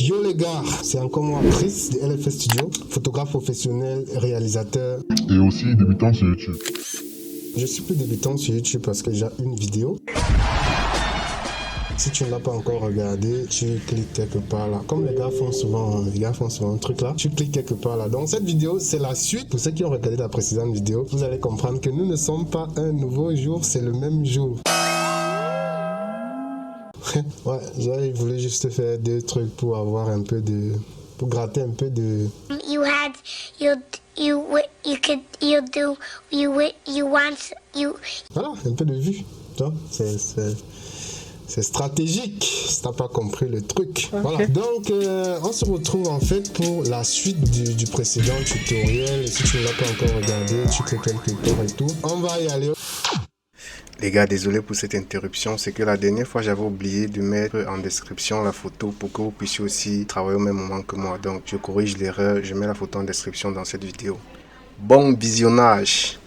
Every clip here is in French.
Yo les gars, c'est encore moi Chris de LFS Studio, photographe professionnel, réalisateur. Et aussi débutant sur YouTube. Je suis plus débutant sur YouTube parce que j'ai une vidéo. Si tu ne l'as pas encore regardé, tu cliques quelque part là. Comme les gars font souvent un truc là, tu cliques quelque part là. Donc cette vidéo, c'est la suite. Pour ceux qui ont regardé la précédente vidéo, vous allez comprendre que nous ne sommes pas un nouveau jour, c'est le même jour. Ouais, j'avais voulu juste faire deux trucs pour avoir un peu de... pour gratter un peu de... Voilà, un peu de vue. C'est stratégique, si t'as pas compris le truc. Okay. Voilà, donc on se retrouve en fait pour la suite du précédent tutoriel. Si tu ne l'as pas encore regardé, tu fais quelques tours et tout. On va y aller. Les gars, désolé pour cette interruption, c'est que la dernière fois j'avais oublié de mettre en description la photo pour que vous puissiez aussi travailler au même moment que moi. Donc je corrige l'erreur, je mets la photo en description dans cette vidéo. Bon visionnage!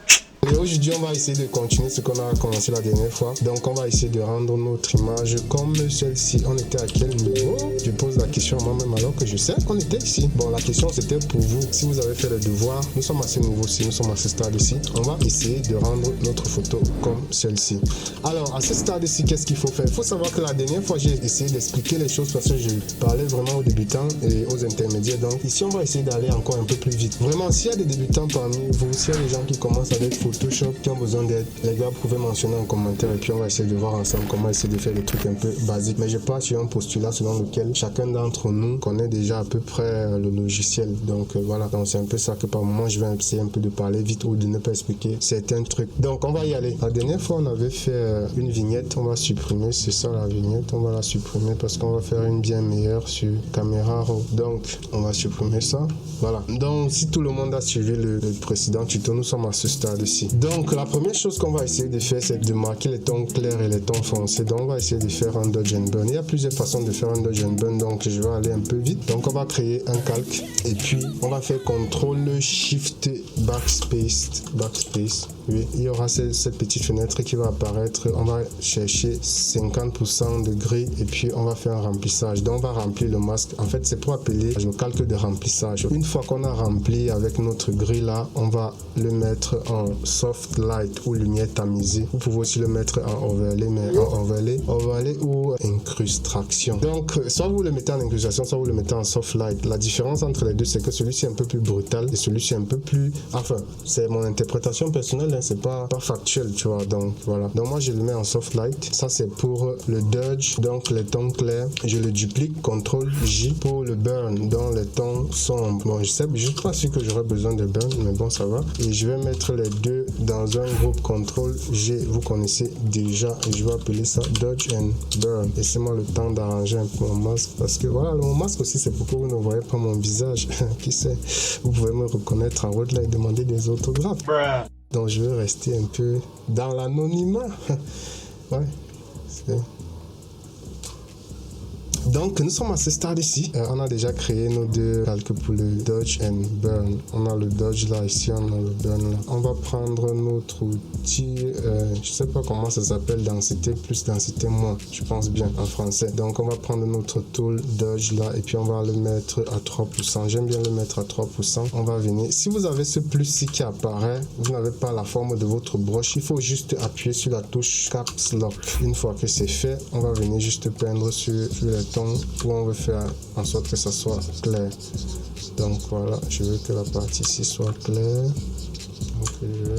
Et aujourd'hui, on va essayer de continuer ce qu'on a commencé la dernière fois. Donc, on va essayer de rendre notre image comme celle-ci. On était à quel niveau? Je pose la question à moi-même alors que je sais qu'on était ici. Bon, la question c'était pour vous. Si vous avez fait le devoir, nous sommes à ce niveau-ci, nous sommes à ce stade-ci. On va essayer de rendre notre photo comme celle-ci. Alors, à ce stade-ci, qu'est-ce qu'il faut faire? Il faut savoir que la dernière fois, j'ai essayé d'expliquer les choses parce que je parlais vraiment aux débutants et aux intermédiaires. Donc, ici, on va essayer d'aller encore un peu plus vite. Vraiment, s'il y a des débutants parmi vous, s'il y a des gens qui commencent avec Photoshop qui ont besoin d'aide, les gars, vous pouvez mentionner en commentaire et puis on va essayer de voir ensemble comment essayer de faire des trucs un peu basiques. Mais je pars sur un postulat selon lequel chacun d'entre nous connaît déjà à peu près le logiciel. Donc voilà, donc c'est un peu ça que par moment je vais essayer un peu de parler vite ou de ne pas expliquer certains trucs. Donc on va y aller. La dernière fois on avait fait une vignette, on va supprimer, c'est ça la vignette, on va la supprimer parce qu'on va faire une bien meilleure sur caméra raw. Donc on va supprimer ça. Voilà. Donc si tout le monde a suivi le précédent tuto, nous sommes à ce stade-ci. Donc la première chose qu'on va essayer de faire, c'est de marquer les tons clairs et les tons foncés. Donc on va essayer de faire un dodge and burn. Il y a plusieurs façons de faire un dodge and burn, donc je vais aller un peu vite. Donc on va créer un calque et puis on va faire CTRL SHIFT backspace. Oui, il y aura cette petite fenêtre qui va apparaître. On va chercher 50% de gris et puis on va faire un remplissage. Donc on va remplir le masque. En fait, c'est pour appeler le calque de remplissage. Une fois qu'on a rempli avec notre gris là, on va le mettre en soft light ou lumière tamisée. Vous pouvez aussi le mettre en overlay, mais en overlay ou incrustation. Donc, soit vous le mettez en incrustation, soit vous le mettez en soft light. La différence entre les deux, c'est que celui-ci est un peu plus brutal et celui-ci est un peu plus... Enfin, c'est mon interprétation personnelle, hein, c'est pas factuel, tu vois. Donc, voilà. Donc, moi, je le mets en soft light. Ça, c'est pour le dodge, donc les tons clairs. Je le duplique, CTRL J pour le burn, dans les tons sombres. Bon, je suis pas sûr que j'aurai besoin de burn, mais bon, ça va. Et je vais mettre les deux dans un groupe CTRL G, vous connaissez déjà, et je vais appeler ça Dodge and Burn. Laissez-moi le temps d'arranger un peu mon masque parce que voilà, mon masque aussi c'est pour que vous ne voyez pas mon visage. Qui sait, vous pouvez me reconnaître en route là et demander des autographes. Donc je vais rester un peu dans l'anonymat. Ouais, c'est... Donc nous sommes à ce stade ici. On a déjà créé nos deux calques pour le dodge and burn. On a le dodge là, ici on a le burn là. On va prendre notre outil, je sais pas comment ça s'appelle, densité plus, densité moins, je pense bien en français. Donc on va prendre notre tool dodge là et puis on va le mettre à 3%. J'aime bien le mettre à 3%. On va venir. Si vous avez ce plus-ci qui apparaît, vous n'avez pas la forme de votre broche, il faut juste appuyer sur la touche Caps Lock. Une fois que c'est fait, on va venir juste peindre sur les où on veut faire en sorte que ça soit clair. Donc voilà, je veux que la partie ici soit claire. Donc je vais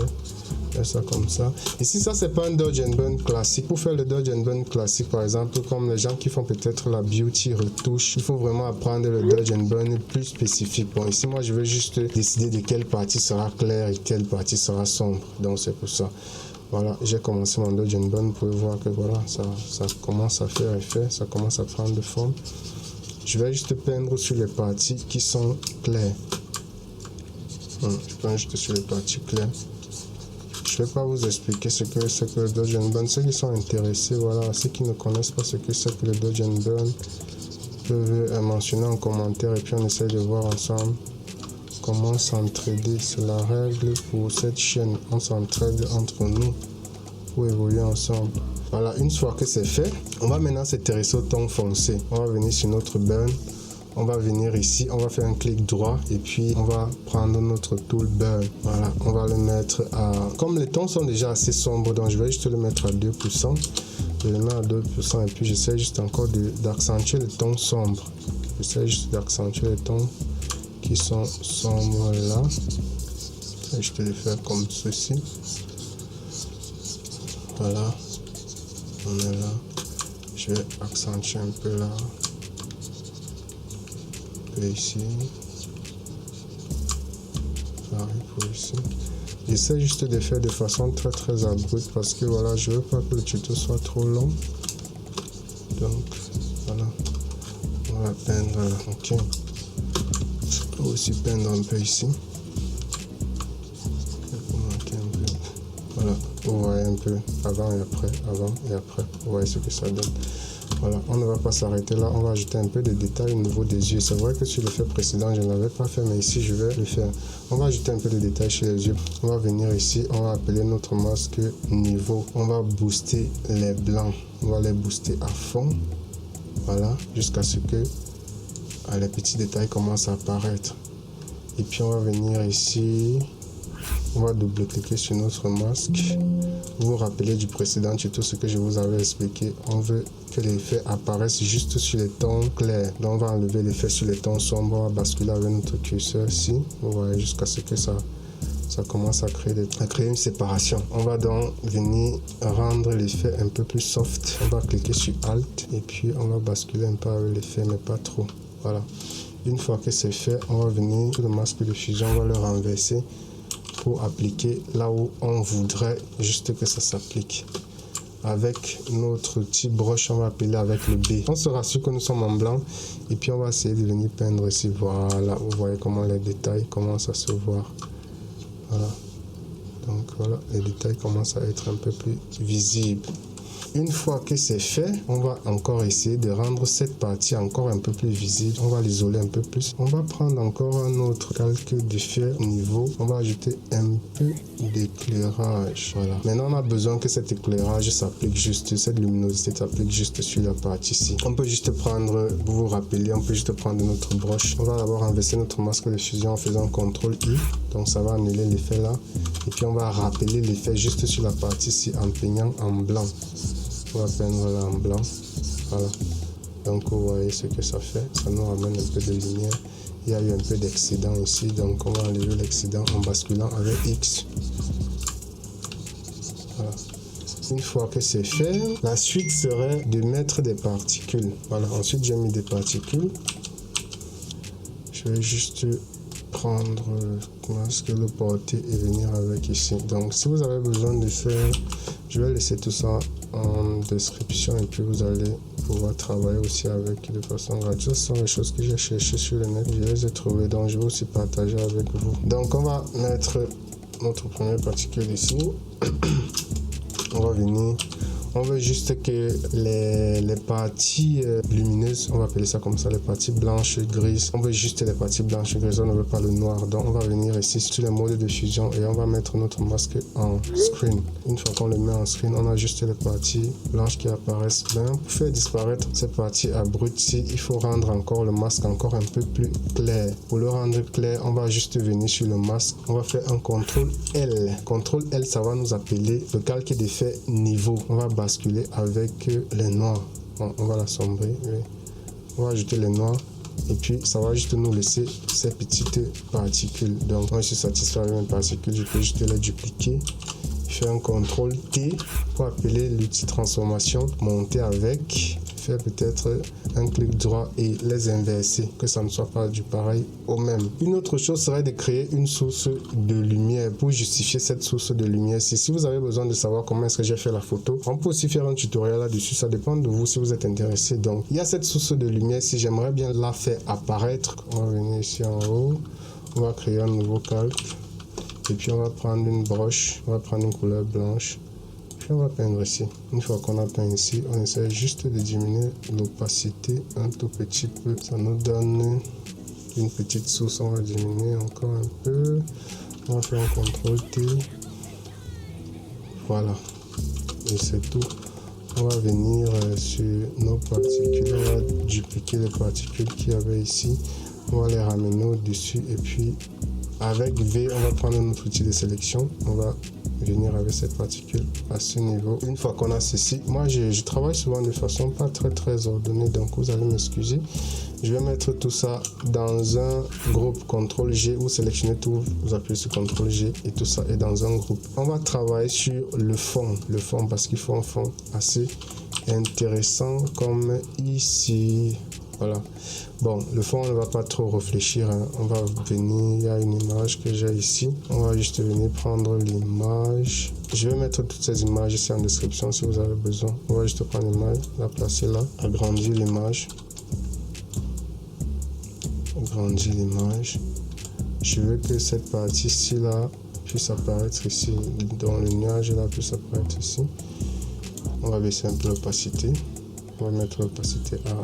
faire ça comme ça. Ici, ça c'est pas un dodge and burn classique. Pour faire le dodge and burn classique, par exemple, comme les gens qui font peut-être la beauty retouche, il faut vraiment apprendre le dodge and burn plus spécifique. Bon, ici moi je veux juste décider de quelle partie sera claire et quelle partie sera sombre. Donc c'est pour ça. Voilà, j'ai commencé mon dodge and burn. Vous pouvez voir que voilà, ça commence à faire effet, ça commence à prendre de forme. Je vais juste peindre sur les parties qui sont claires. Je peins juste sur les parties claires. Je ne vais pas vous expliquer ce que c'est que le dodge and burn. Ceux qui sont intéressés, voilà, ceux qui ne connaissent pas ce que c'est que le dodge and burn, peuvent mentionner en commentaire et puis on essaie de voir ensemble comment s'entraider. C'est la règle pour cette chaîne. On s'entraide entre nous pour évoluer ensemble. Voilà, une fois que c'est fait, on va maintenant s'intéresser au ton foncé. On va venir sur notre burn. on va venir ici, on va faire un clic droit et puis on va prendre notre tool burn. Voilà, on va le mettre à... Comme les tons sont déjà assez sombres, donc je vais juste le mettre à 2%. Je le mets à 2% et puis j'essaie juste encore d'accentuer les tons sombres. J'essaie juste d'accentuer les tons qui sont sombres là. Et je te les fais comme ceci. Voilà, on est là. Je vais accentuer un peu là. Un peu ici. Pareil pour ici. J'essaie juste de faire de façon très abrupte parce que voilà, je veux pas que le tuto soit trop long. Donc voilà, on va peindre là. Ok. Je peux aussi peindre un peu ici. Voilà, vous voyez un peu avant et après, vous voyez ce que ça donne. Voilà, on ne va pas s'arrêter là, on va ajouter un peu de détails au niveau des yeux. C'est vrai que sur le fait précédent, je ne l'avais pas fait, mais ici, je vais le faire. On va ajouter un peu de détails sur les yeux. On va venir ici, on va appeler notre masque niveau. On va booster les blancs, on va les booster à fond. Voilà, jusqu'à ce que les petits détails commencent à apparaître. Et puis, on va venir ici. On va double-cliquer sur notre masque. Vous vous rappelez du précédent tuto ce que je vous avais expliqué. On veut que l'effet apparaisse juste sur les tons clairs. Donc on va enlever l'effet sur les tons sombres. On va basculer avec notre curseur ici. Vous voyez, jusqu'à ce que ça commence à créer une séparation. On va donc venir rendre l'effet un peu plus soft. On va cliquer sur Alt et puis on va basculer un peu avec l'effet, mais pas trop. Voilà. Une fois que c'est fait, on va venir sur le masque de fusion, on va le renverser pour appliquer là où on voudrait juste que ça s'applique. Avec notre petit broche, on va appeler avec le B. On se rassure que nous sommes en blanc et puis on va essayer de venir peindre ici. Voilà, vous voyez comment les détails commencent à se voir. Voilà. Donc voilà, les détails commencent à être un peu plus visibles. Une fois que c'est fait, on va encore essayer de rendre cette partie encore un peu plus visible. On va l'isoler un peu plus. On va prendre encore un autre calque de fer niveau. On va ajouter un peu d'éclairage. Voilà. Maintenant, on a besoin que cet éclairage s'applique juste, cette luminosité s'applique juste sur la partie ici. On peut juste prendre, vous vous rappelez, on peut juste prendre notre broche. On va d'abord inverser notre masque de fusion en faisant CTRL-I. Donc, ça va annuler l'effet là. Et puis, on va rappeler l'effet juste sur la partie ici en peignant en blanc. On va peindre là en blanc. Voilà. Donc vous voyez ce que ça fait. Ça nous ramène un peu de lumière. Il y a eu un peu d'excédent ici. Donc on va enlever l'excédent en basculant avec X. Voilà. Une fois que c'est fait, la suite serait de mettre des particules. Voilà. Ensuite j'ai mis des particules. Je vais juste prendre le masque, le porter et venir avec ici. Donc si vous avez besoin de faire, je vais laisser tout ça en description et puis vous allez pouvoir travailler aussi avec de façon gratuite. Ce sont les choses que j'ai cherchées sur le net, je les ai trouvées, donc je vais aussi partager avec vous. Donc on va mettre notre première particule ici. On va venir, on veut juste que les parties lumineuses, on va appeler ça comme ça, les parties blanches grises, on veut juste les parties blanches grises, on ne veut pas le noir. Donc on va venir ici sur les modes de fusion et on va mettre notre masque en screen. Une fois qu'on le met en screen, on a juste les parties blanches qui apparaissent. Bien, pour faire disparaître ces parties abruties, il faut rendre encore le masque encore un peu plus clair. Pour le rendre clair, on va juste venir sur le masque, on va faire un CTRL L. CTRL L, ça va nous appeler le calque d'effet niveau. On va basculer avec les noirs. Bon, on va l'assombrer. Oui. On va ajouter les noirs et puis ça va juste nous laisser ces petites particules. Donc moi je suis satisfait avec mes particules, je peux juste les dupliquer, faire un CTRL T pour appeler l'outil transformation, monter avec, faire peut-être un clic droit et les inverser, que ça ne soit pas du pareil au même. Une autre chose serait de créer une source de lumière. Pour justifier cette source de lumière, si vous avez besoin de savoir comment est-ce que j'ai fait la photo, on peut aussi faire un tutoriel là-dessus, ça dépend de vous si vous êtes intéressé. Donc il y a cette source de lumière, si j'aimerais bien la faire apparaître, on va venir ici en haut, on va créer un nouveau calque et puis on va prendre une broche, on va prendre une couleur blanche. On va peindre ici. Une fois qu'on a peint ici, on essaie juste de diminuer l'opacité un tout petit peu. Ça nous donne une petite source. On va diminuer encore un peu. On va faire un CTRL T. Voilà. Et c'est tout On va venir sur nos particules, on va dupliquer les particules qu'il y avait ici, on va les ramener au-dessus et puis avec V, on va prendre notre outil de sélection, on va venir avec cette particule à ce niveau. Une fois qu'on a ceci, moi je travaille souvent de façon pas très ordonnée, donc vous allez m'excuser. Je vais mettre tout ça dans un groupe CTRL G, vous sélectionnez tout, vous appuyez sur CTRL G et tout ça est dans un groupe. On va travailler sur le fond parce qu'il faut un fond assez intéressant comme ici. Voilà. Bon, le fond, on ne va pas trop réfléchir. Hein. On va venir, il y a une image que j'ai ici. On va juste venir prendre l'image. Je vais mettre toutes ces images ici en description si vous avez besoin. On va juste prendre l'image, la placer là, agrandir l'image. Agrandir l'image. Je veux que cette partie-ci là puisse apparaître ici. Dans le nuage là puisse apparaître ici. On va baisser un peu l'opacité. On va mettre l'opacité à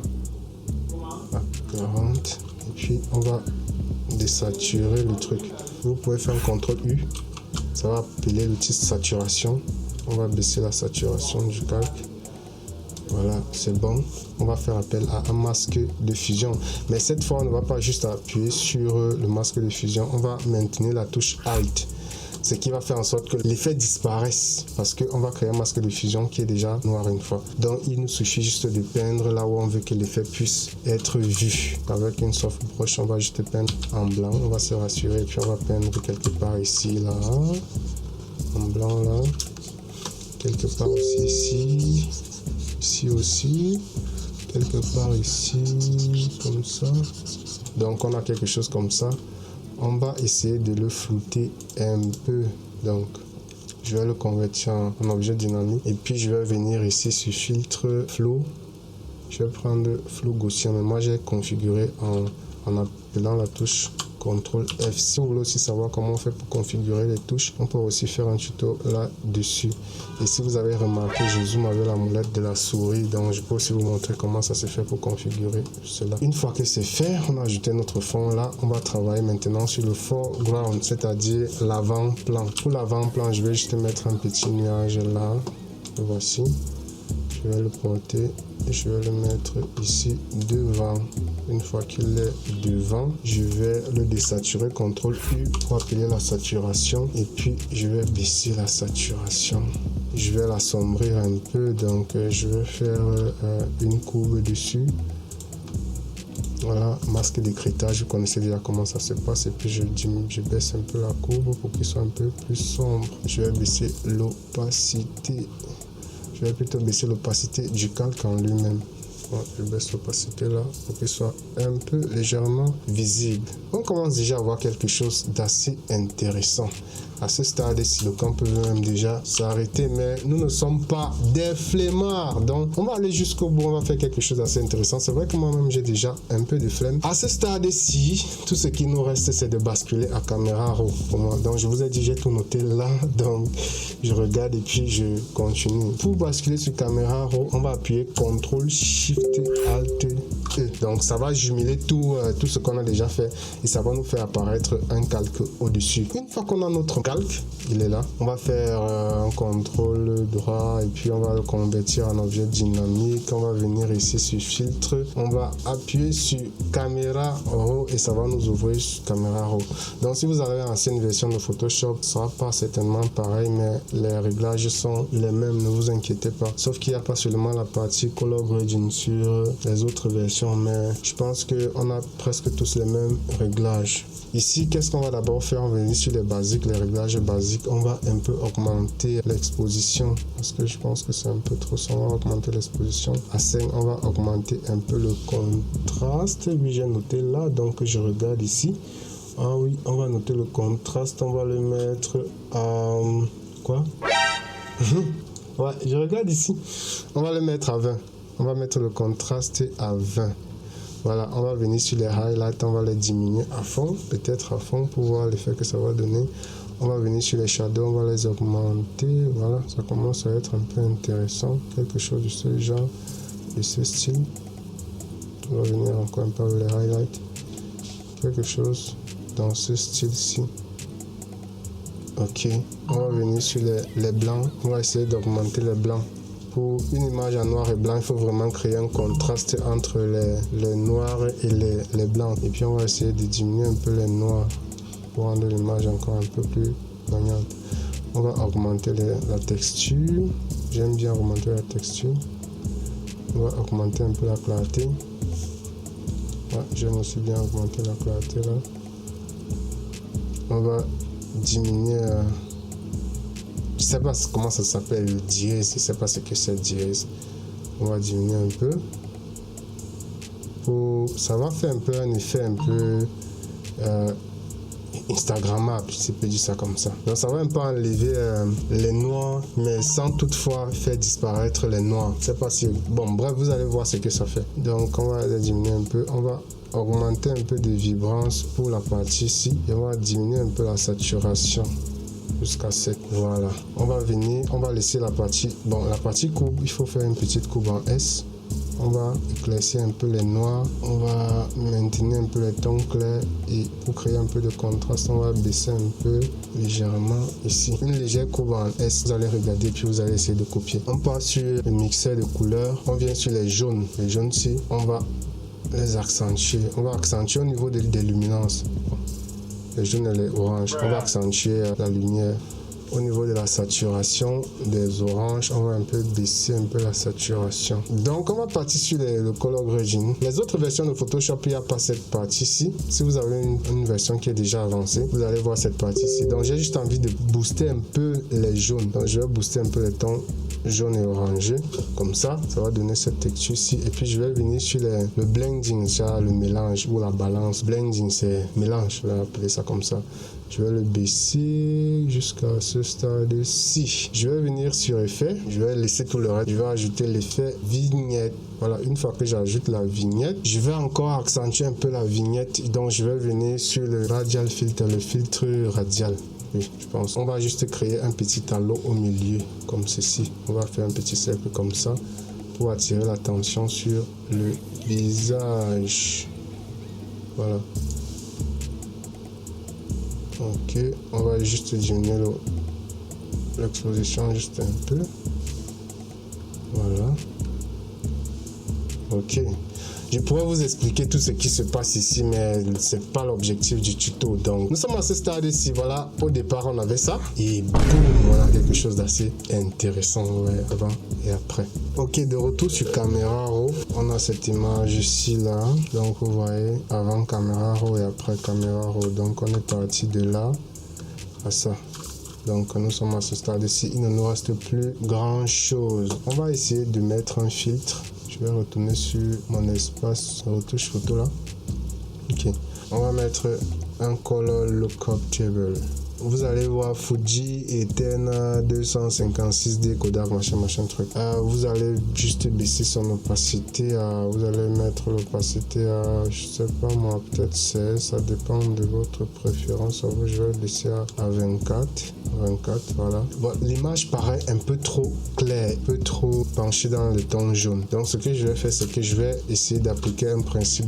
40 et puis on va désaturer le truc. Vous pouvez faire un CTRL U, ça va appeler l'outil saturation. On va baisser la saturation du calque. Voilà, c'est bon. On va faire appel à un masque de fusion, mais cette fois on ne va pas juste appuyer sur le masque de fusion, on va maintenir la touche Alt, ce qui va faire en sorte que l'effet disparaisse parce qu'on va créer un masque de fusion qui est déjà noir une fois. Donc il nous suffit juste de peindre là où on veut que l'effet puisse être vu. Avec une soft brush, on va juste peindre en blanc, on va se rassurer et puis on va peindre quelque part ici, là, en blanc là, quelque part aussi ici, ici aussi, quelque part ici, comme ça. Donc on a quelque chose comme ça. On va essayer de le flouter un peu, donc je vais le convertir en objet dynamique et puis je vais venir ici sur filtre flow. Je vais prendre flow gaussien, mais moi j'ai configuré en appelant la touche CTRL F. Si vous voulez aussi savoir comment on fait pour configurer les touches, on peut aussi faire un tuto là-dessus. Et si vous avez remarqué, je zoome avec la molette de la souris, donc je peux aussi vous montrer comment ça se fait pour configurer cela. Une fois que c'est fait, on a ajouté notre fond là. On va travailler maintenant sur le foreground, c'est-à-dire l'avant-plan. Pour l'avant-plan, je vais juste mettre un petit nuage là. Le voici. Je vais le porter et je vais le mettre ici devant. Une fois qu'il est devant, je vais le désaturer, CTRL U pour appeler la saturation et puis je vais baisser la saturation. Je vais l'assombrir un peu, donc je vais faire une courbe dessus. Voilà, masque d'écrêtage, vous connaissez déjà comment ça se passe et puis je baisse un peu la courbe pour qu'il soit un peu plus sombre. Je vais baisser l'opacité. Je vais plutôt baisser l'opacité du calque en lui-même. Voilà, je baisse l'opacité là pour qu'il soit un peu légèrement visible. On commence déjà à voir quelque chose d'assez intéressant. À ce stade-ci, le camp peut même déjà s'arrêter, mais nous ne sommes pas des flemmards. Donc, on va aller jusqu'au bout, on va faire quelque chose d'assez intéressant. C'est vrai que moi-même, j'ai déjà un peu de flemme. À ce stade-ci, tout ce qui nous reste, c'est de basculer à caméra raw pour moi. Donc, je vous ai dit, j'ai tout noté là. Donc, je regarde et puis je continue. Pour basculer sur caméra raw, on va appuyer CTRL SHIFT ALT E. Donc, ça va jumeler tout ce qu'on a déjà fait et ça va nous faire apparaître un calque au-dessus. Une fois qu'on a notre calque, il est là, on va faire un contrôle droit et puis on va le convertir en objet dynamique. On va venir ici sur filtre, on va appuyer sur caméra raw et ça va nous ouvrir sur caméra raw. Donc si vous avez l'ancienne version de Photoshop, ça sera pas certainement pareil, mais les réglages sont les mêmes, ne vous inquiétez pas. Sauf qu'il n'y a pas seulement la partie color grading sur les autres versions, mais je pense qu'on a presque tous les mêmes réglages. Ici, qu'est-ce qu'on va d'abord faire? On va venir sur les basiques, les réglages basiques. On va un peu augmenter l'exposition parce que je pense que c'est un peu trop sombre. On va augmenter l'exposition à 5. On va augmenter un peu le contraste. Oui, j'ai noté là, donc je regarde ici. Ah oui, on va noter le contraste. On va le mettre à quoi? Ouais, je regarde ici. On va le mettre à 20. On va mettre le contraste à 20. Voilà, on va venir sur les highlights, on va les diminuer à fond, peut-être à fond pour voir l'effet que ça va donner. On va venir sur les shadows, on va les augmenter. Voilà, ça commence à être un peu intéressant. Quelque chose de ce genre, de ce style. On va venir encore un peu avec les highlights. Quelque chose dans ce style-ci. Ok, on va venir sur les blancs. On va essayer d'augmenter les blancs. pour une image en noir et blanc, il faut vraiment créer un contraste entre les noirs et les blancs. Et puis on va essayer de diminuer un peu les noirs pour rendre l'image encore un peu plus gagnante. On va augmenter la texture. J'aime bien augmenter la texture. On va augmenter un peu la clarté. Ouais, j'aime aussi bien augmenter la clarté là. On va diminuer. Je sais pas comment ça s'appelle, le dièse. Je sais pas ce que c'est dièse. On va diminuer un peu. Ça va faire un peu un effet un peu Instagrammable, si je peux dire ça comme ça. Donc ça va un peu enlever les noirs, mais sans toutefois faire disparaître les noirs. C'est pas si... Bon, bref, vous allez voir ce que ça fait. Donc on va diminuer un peu. On va augmenter un peu de vibrance pour la partie ici. Et on va diminuer un peu la saturation jusqu'à 7. Voilà. On va venir, on va laisser la partie... Bon, la partie courbe, il faut faire une petite courbe en S. On va éclaircir un peu les noirs, on va maintenir un peu les tons clairs et pour créer un peu de contraste, on va baisser un peu légèrement ici. Une légère courbe en S, vous allez regarder puis vous allez essayer de copier. On part sur le mixeur de couleurs, on vient sur les jaunes. Les jaunes ici, on va les accentuer. On va accentuer au niveau des luminances. Les jaunes et les oranges, on va accentuer la lumière. Au niveau de la saturation des oranges, on va un peu baisser un peu la saturation. Donc, on va partir sur le color grading. Les autres versions de Photoshop, il n'y a pas cette partie-ci. Si vous avez une version qui est déjà avancée, vous allez voir cette partie-ci. Donc, j'ai juste envie de booster un peu les jaunes. Donc, je vais booster un peu les tons jaune et orangé. Comme ça va donner cette texture-ci. Et puis, je vais venir sur le blending, ça, le mélange ou la balance. Blending, c'est mélange, je vais appeler ça comme ça. Je vais le baisser jusqu'à ce stade-ci. Je vais venir sur effet. Je vais laisser tout le reste. Je vais ajouter l'effet vignette. Voilà, une fois que j'ajoute la vignette, je vais encore accentuer un peu la vignette. Donc, je vais venir sur le radial filter, le filtre radial. Oui, je pense. On va juste créer un petit halo au milieu, comme ceci. On va faire un petit cercle comme ça pour attirer l'attention sur le visage. Voilà. Ok, on va juste diminuer l'exposition juste un peu. Voilà. Ok. Je pourrais vous expliquer tout ce qui se passe ici, mais c'est pas l'objectif du tuto. Donc, nous sommes à ce stade-ci. Voilà, au départ, on avait ça. Et boum, voilà, quelque chose d'assez intéressant, ouais, avant et après. Ok, de retour sur caméra raw. On a cette image-ci, là. Donc, vous voyez, avant caméra raw et après caméra raw. Donc, on est parti de là à ça. Donc, nous sommes à ce stade-ci. Il ne nous reste plus grand-chose. On va essayer de mettre un filtre. Je vais retourner sur mon espace retouche photo là. Ok. On va mettre un color lookup table. Vous allez voir Fuji Eterna 256D Kodak machin truc. Vous allez juste baisser son opacité vous allez mettre l'opacité à, je sais pas moi, peut-être 16, ça dépend de votre préférence. Je vais baisser à 24, voilà. Bon, l'image paraît un peu trop claire, un peu trop penchée dans le ton jaune. Donc ce que je vais faire, c'est que je vais essayer d'appliquer un principe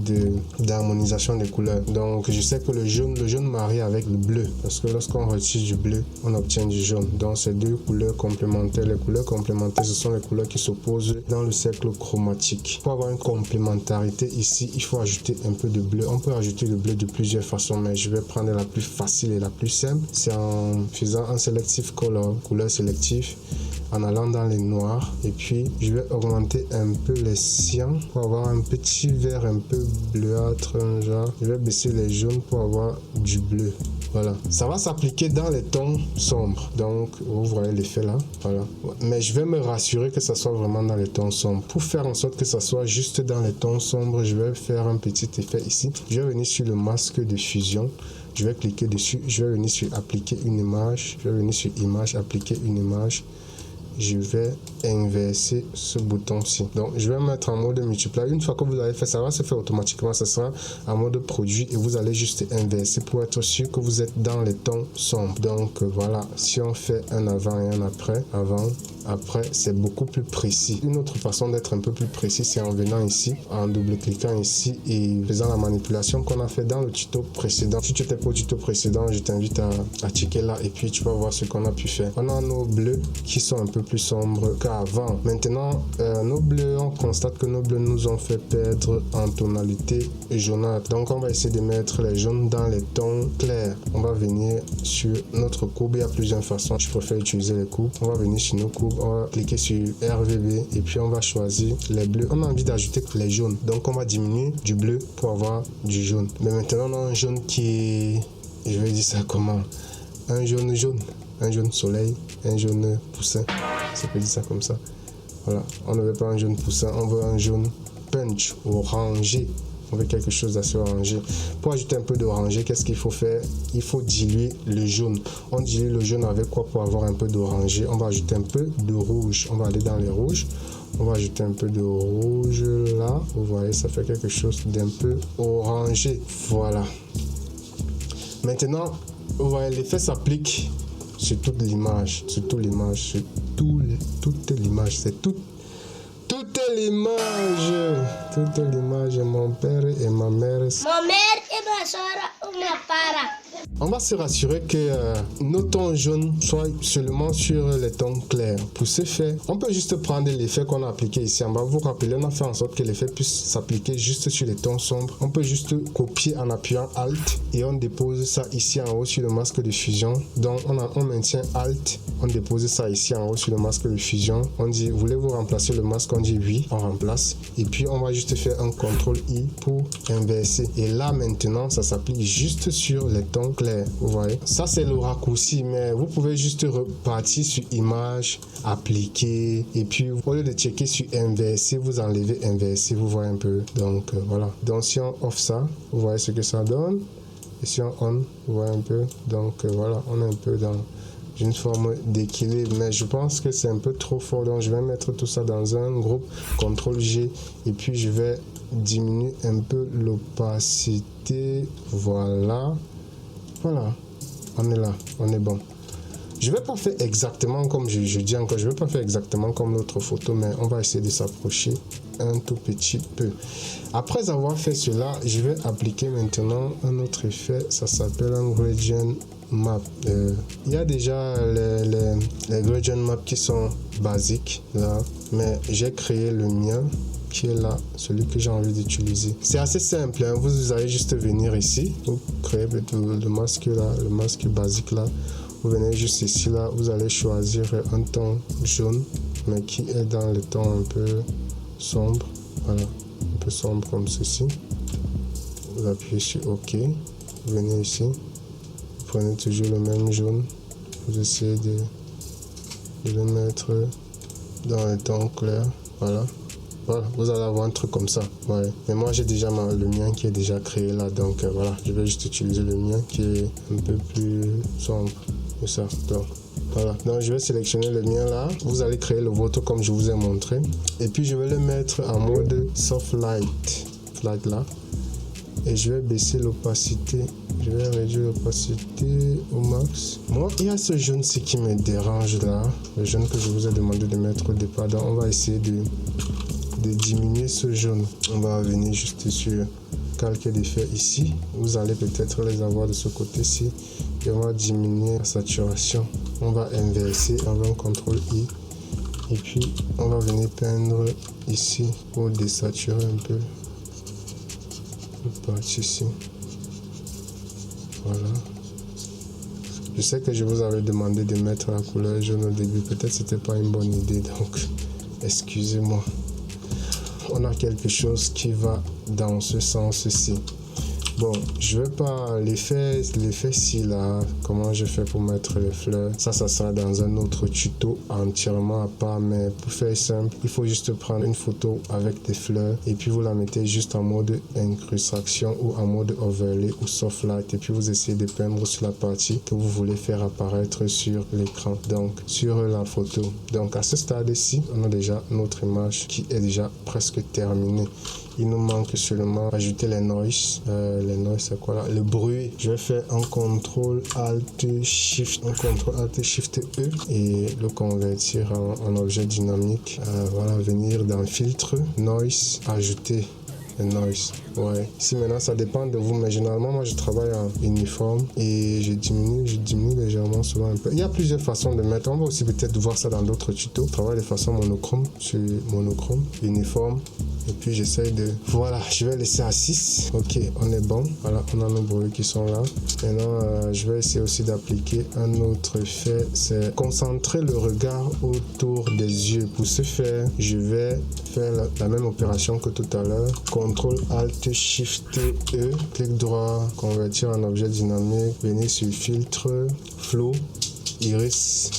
d'harmonisation des couleurs. Donc je sais que le jaune marie avec le bleu, parce que lorsqu'on retire du bleu, on obtient du jaune. Donc ces deux couleurs complémentaires, les couleurs complémentaires, ce sont les couleurs qui s'opposent dans le cercle chromatique. Pour avoir une complémentarité ici, il faut ajouter un peu de bleu. On peut ajouter le bleu de plusieurs façons, mais je vais prendre la plus facile et la plus simple. C'est en faisant un selective color, couleur sélective, en allant dans les noirs, et puis je vais augmenter un peu les cyans pour avoir un petit vert un peu bleuâtre, genre. Je vais baisser les jaunes pour avoir du bleu. Voilà, ça va s'appliquer dans les tons sombres. Donc, vous voyez l'effet là. Voilà. Mais je vais me rassurer que ça soit vraiment dans les tons sombres. Pour faire en sorte que ça soit juste dans les tons sombres, je vais faire un petit effet ici. Je vais venir sur le masque de fusion. Je vais cliquer dessus. Je vais venir sur appliquer une image. Je vais venir sur image, appliquer une image. Je vais inverser ce bouton-ci. Donc, je vais mettre en mode multiply. Une fois que vous avez fait, ça va se faire automatiquement. Ça sera en mode produit et vous allez juste inverser pour être sûr que vous êtes dans les tons sombres. Donc, voilà. Si on fait un avant et un après, avant, après, c'est beaucoup plus précis. Une autre façon d'être un peu plus précis, c'est en venant ici, en double-cliquant ici et faisant la manipulation qu'on a fait dans le tuto précédent. Si tu n'étais pas au tuto précédent, je t'invite à checker là et puis tu vas voir ce qu'on a pu faire. On a nos bleus qui sont un peu plus sombres avant. Maintenant, nos bleus, on constate que nos bleus nous ont fait perdre en tonalité jaunâtre. Donc, on va essayer de mettre les jaunes dans les tons clairs. On va venir sur notre courbe. Il y a plusieurs façons. Je préfère utiliser les courbes. On va venir sur nos courbes. On va cliquer sur RVB et puis on va choisir les bleus. On a envie d'ajouter les jaunes. Donc, on va diminuer du bleu pour avoir du jaune. Mais maintenant, on a un jaune qui est... Je vais dire ça comment? Un jaune soleil, un jaune poussin. Ça peut dire ça comme ça. Voilà, on ne veut pas un jaune poussin, on veut un jaune punch, orangé. On veut quelque chose d'assez orangé. Pour ajouter un peu d'orangé, qu'est-ce qu'il faut faire? Il faut diluer le jaune. On dilue le jaune avec quoi pour avoir un peu d'orangé? On va ajouter un peu de rouge. On va aller dans les rouges. On va ajouter un peu de rouge là. Vous voyez, ça fait quelque chose d'un peu orangé. Voilà. Maintenant, vous voyez, l'effet s'applique sur toute l'image. Sur toute l'image. Sur toute l'image. C'est toute l'image. Toute l'image. Mon père et ma mère. Mon mère et ma soeur ou ma para. On va se rassurer que nos tons jaunes soient seulement sur les tons clairs. Pour ce faire, on peut juste prendre l'effet qu'on a appliqué ici en bas. Vous vous rappelez, on a fait en sorte que l'effet puisse s'appliquer juste sur les tons sombres. On peut juste copier en appuyant Alt et on dépose ça ici en haut sur le masque de fusion. Donc on maintient Alt, on dépose ça ici en haut sur le masque de fusion. On dit, voulez-vous remplacer le masque? On dit oui, on remplace. Et puis on va juste faire un CTRL-I pour inverser. Et là maintenant, ça s'applique juste sur les tons clairs. Vous voyez, ça c'est le raccourci, mais vous pouvez juste repartir sur image, appliquer, et puis au lieu de checker sur inverser, vous enlevez inverser, vous voyez un peu. Donc voilà. Donc si on off ça, vous voyez ce que ça donne. Et si on on, vous voyez un peu. Donc voilà, on est un peu dans une forme d'équilibre, mais je pense que c'est un peu trop fort. Donc je vais mettre tout ça dans un groupe, CTRL G, et puis je vais diminuer un peu l'opacité. Voilà. Voilà, on est là, on est bon. Je vais pas faire exactement comme je dis encore, je vais pas faire exactement comme l'autre photo, mais on va essayer de s'approcher un tout petit peu. Après avoir fait cela, je vais appliquer maintenant un autre effet, ça s'appelle un gradient map. Il y a déjà les gradient maps qui sont basiques là, mais j'ai créé le mien qui est là, celui que j'ai envie d'utiliser. C'est assez simple, hein? Vous allez juste venir ici, vous créez le masque là, le masque basique là, vous venez juste ici là, vous allez choisir un ton jaune, mais qui est dans le ton un peu sombre, voilà, un peu sombre comme ceci. Vous appuyez sur OK, vous venez ici, vous prenez toujours le même jaune, vous essayez de le mettre dans le ton clair, voilà. Voilà, vous allez avoir un truc comme ça. Ouais. Mais moi, j'ai déjà le mien qui est déjà créé là. Donc voilà, je vais juste utiliser le mien qui est un peu plus sombre. C'est ça. Donc voilà. Donc je vais sélectionner le mien là. Vous allez créer le vôtre comme je vous ai montré. Et puis je vais le mettre en mode soft light. Light là. Et je vais baisser l'opacité. Je vais réduire l'opacité au max. Moi, il y a ce jaune-ci qui me dérange là. Le jaune que je vous ai demandé de mettre au départ. Donc on va essayer de diminuer ce jaune. On va revenir juste sur calque d'effet ici. Vous allez peut-être les avoir de ce côté-ci. Et on va diminuer la saturation. On va inverser avec un CTRL-I. Et puis on va venir peindre ici pour désaturer un peu. Une partie ici. Voilà. Je sais que je vous avais demandé de mettre la couleur jaune au début. Peut-être c'était pas une bonne idée. Donc excusez-moi. On a quelque chose qui va dans ce sens-ci. Bon, je vais pas l'effet ci là, comment je fais pour mettre les fleurs, ça sera dans un autre tuto entièrement à part, mais pour faire simple, il faut juste prendre une photo avec des fleurs et puis vous la mettez juste en mode incrustation ou en mode overlay ou soft light et puis vous essayez de peindre sur la partie que vous voulez faire apparaître sur l'écran, donc sur la photo. Donc à ce stade-ci, on a déjà notre image qui est déjà presque terminée. Il nous manque seulement ajouter les noise. Les noise, c'est quoi là? Le bruit. Je vais faire un CTRL Alt Shift E et le convertir en objet dynamique. Voilà, venir dans filtre, noise, ajouter le noise. Ouais. Si maintenant ça dépend de vous, mais généralement moi je travaille en uniforme et je diminue légèrement souvent un peu. Il y a plusieurs façons de mettre. On va aussi peut-être voir ça dans d'autres tutos. Je travaille de façon monochrome sur monochrome, uniforme. Et puis j'essaye de... Voilà, je vais laisser à 6. Ok, on est bon. Voilà, on a nos bruits qui sont là. Maintenant, je vais essayer aussi d'appliquer un autre effet. C'est concentrer le regard autour des yeux. Pour ce faire, je vais faire la même opération que tout à l'heure. CTRL ALT SHIFT E. Clic droit, convertir en objet dynamique. Venir sur filtre, flow, iris.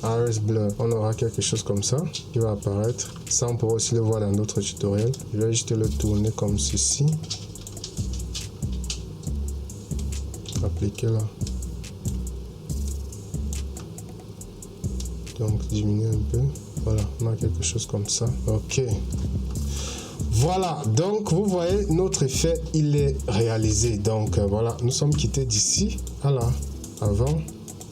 Iris Blur, on aura quelque chose comme ça qui va apparaître. Ça, on pourra aussi le voir dans d'autres tutoriels. Je vais juste le tourner comme ceci. Appliquer là. Donc, diminuer un peu. Voilà, on a quelque chose comme ça. Ok. Voilà, donc vous voyez, notre effet, il est réalisé. Donc, voilà, nous sommes quittés d'ici à là, avant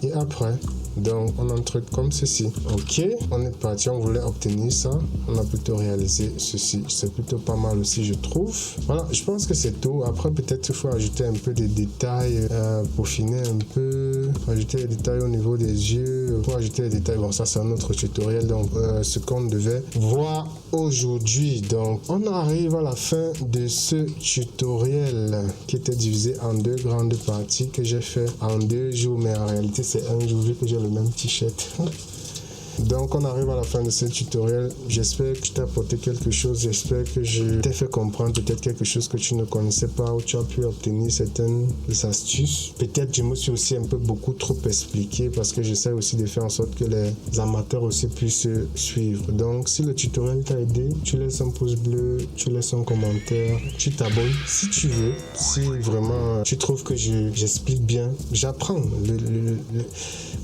et après. Donc on a un truc comme ceci. Ok, on est parti, on voulait obtenir ça. On a plutôt réalisé ceci. C'est plutôt pas mal aussi, je trouve. Voilà, je pense que c'est tout. Après, peut-être il faut ajouter un peu des détails, peaufiner un peu, ajouter des détails au niveau des yeux, pour ajouter des détails. Bon, ça c'est un autre tutoriel. Donc ce qu'on devait voir aujourd'hui. Donc on arrive à la fin de ce tutoriel qui était divisé en deux grandes parties que j'ai fait en 2 jours, mais en réalité c'est un jour vu que j'ai le même t-shirt. Donc on arrive à la fin de ce tutoriel. J'espère que je t'ai apporté quelque chose. J'espère que je t'ai fait comprendre peut-être quelque chose que tu ne connaissais pas, où tu as pu obtenir certaines astuces. Peut-être je me suis aussi un peu beaucoup trop expliqué parce que j'essaie aussi de faire en sorte que les amateurs aussi puissent suivre. Donc si le tutoriel t'a aidé, tu laisses un pouce bleu, tu laisses un commentaire, tu t'abonnes si tu veux. Si vraiment tu trouves que j'explique bien, j'apprends.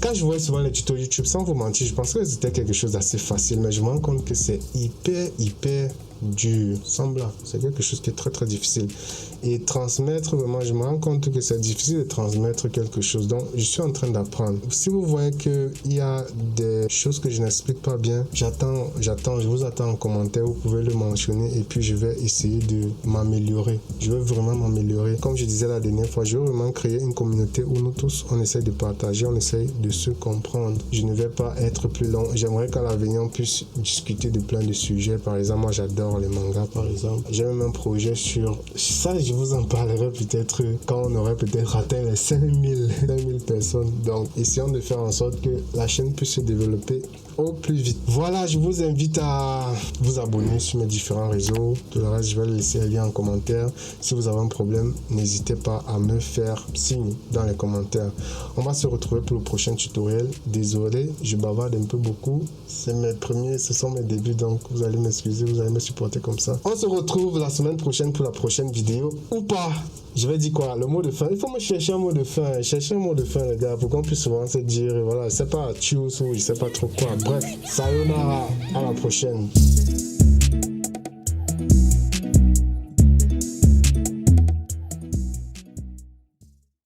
Quand je vois souvent les tutos YouTube, sans vous mentir, je pense que c'était quelque chose d'assez facile, mais je me rends compte que c'est hyper dur, semblant. C'est quelque chose qui est très difficile. Et transmettre, vraiment, je me rends compte que c'est difficile de transmettre quelque chose. Donc, je suis en train d'apprendre. Si vous voyez qu'il y a des choses que je n'explique pas bien, je vous attends en commentaire. Vous pouvez le mentionner et puis je vais essayer de m'améliorer. Je veux vraiment m'améliorer. Comme je disais la dernière fois, je veux vraiment créer une communauté où nous tous, on essaie de partager, on essaie de se comprendre. Je ne vais pas être plus long. J'aimerais qu'à l'avenir, on puisse discuter de plein de sujets. Par exemple, moi, j'adore les mangas, par exemple. J'ai même un projet sur ça. Je vous en parlerai peut-être quand on aurait peut-être atteint les 5000 personnes. Donc, essayons de faire en sorte que la chaîne puisse se développer au plus vite. Voilà, je vous invite à vous abonner sur mes différents réseaux. Tout le reste, je vais laisser les liens en commentaire. Si vous avez un problème, n'hésitez pas à me faire signe dans les commentaires. On va se retrouver pour le prochain tutoriel. Désolé, je bavarde un peu beaucoup. C'est mes premiers, ce sont mes débuts, donc vous allez m'excuser, vous allez me supporter comme ça. On se retrouve la semaine prochaine pour la prochaine vidéo. Ou pas. Je vais dire quoi? Le mot de fin. Il faut me chercher un mot de fin. Chercher un mot de fin, les gars, pour qu'on puisse souvent se dire, voilà, c'est pas tchuss ou je sais pas trop quoi. Bref, sayonara, à la prochaine.